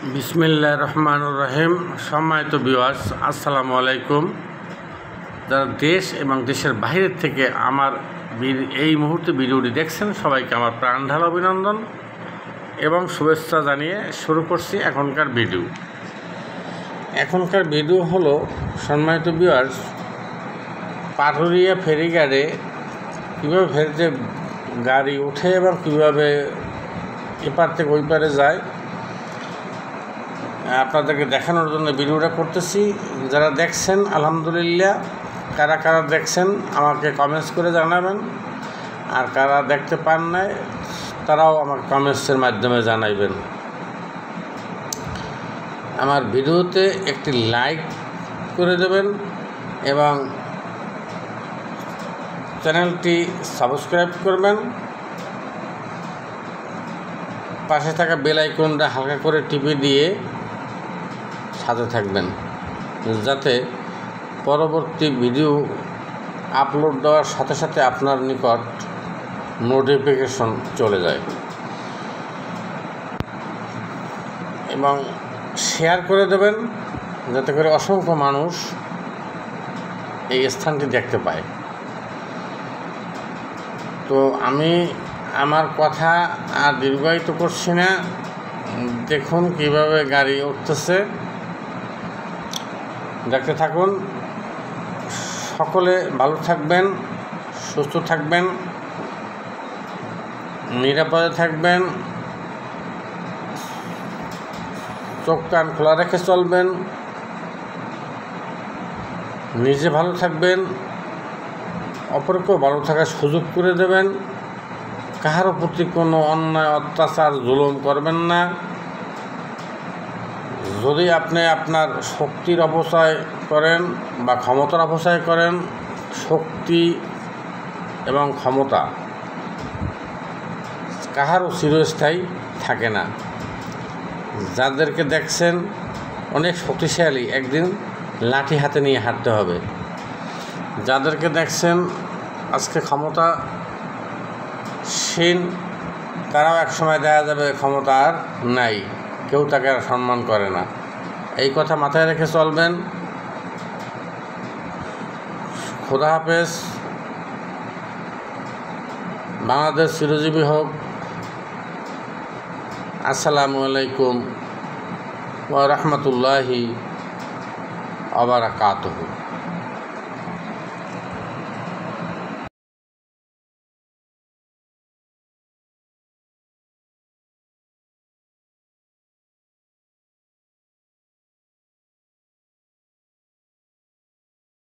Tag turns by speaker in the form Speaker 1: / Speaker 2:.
Speaker 1: বিসমিল্লাহির রহমানির রহিম। সম্মানিত ভিউয়ার্স, আসসালামু আলাইকুম। যারা দেশ এবং দেশের বাইরের থেকে আমার এই মুহূর্তে ভিডিওটি দেখছেন, সবাইকে আমার প্রাণ ঢালা অভিনন্দন এবং শুভেচ্ছা জানিয়ে শুরু করছি এখনকার ভিডিও হলো, সম্মানিত ভিউয়ার্স, পাটুরিয়া ফেরিঘাটে কীভাবে ফেরিতে গাড়ি ওঠে এবং কীভাবে এপার থেকে ওই পারে যায় আপনাদেরকে দেখানোর জন্য ভিডিওটা করতেছি। যারা দেখছেন আলহামদুলিল্লাহ, কারা কারা দেখছেন আমাকে কমেন্টস করে জানাবেন, আর কারা দেখতে পান নাই তারাও আমাকে কমেন্টসের মাধ্যমে জানাইবেন। আমার ভিডিওতে একটি লাইক করে দেবেন এবং চ্যানেলটি সাবস্ক্রাইব করবেন। পাশে থাকা বেল আইকনটা হালকা করে টিপে দিয়ে সাথে থাকবেন, যাতে পরবর্তী ভিডিও আপলোড দেওয়ার সাথে সাথে আপনার নিকট নোটিফিকেশন চলে যায়। এবং শেয়ার করে দেবেন, যাতে করে অসংখ্য মানুষ এই স্থানটি দেখতে পায়। তো আমি আমার কথা আর দীর্ঘায়িত করছি না, দেখুন কিভাবে গাড়ি উঠতেছে, দেখতে থাকুন। সকলে ভালো থাকবেন, সুস্থ থাকবেন, নিরাপদে থাকবেন, চোখ কান খোলা রেখে চলবেন, নিজে ভালো থাকবেন, অপরকেও ভালো থাকার সুযোগ করে দেবেন। কাহারও প্রতি কোনো অন্যায় অত্যাচার জুলুম করবেন না। যদি আপনি আপনার শক্তির অপচয় করেন বা ক্ষমতার অপচয় করেন, শক্তি এবং ক্ষমতা কাহারও চিরস্থায়ী থাকে না। যাদেরকে দেখছেন অনেক শক্তিশালী, একদিন লাঠি হাতে নিয়ে হাঁটতে হবে। যাদেরকে দেখছেন আজকে ক্ষমতাসীন, তারাও একসময় দেখা যাবে ক্ষমতা আর নাই, কেউ তাকে আর সম্মান করে না। এই কথা মাথায় রেখে চলবেন। খোদা হাফেজ। বাংলাদেশ চিরজীবী হোক। আসসালামু আলাইকুম ওয়া রাহমাতুল্লাহি ওয়া বারাকাতুহু।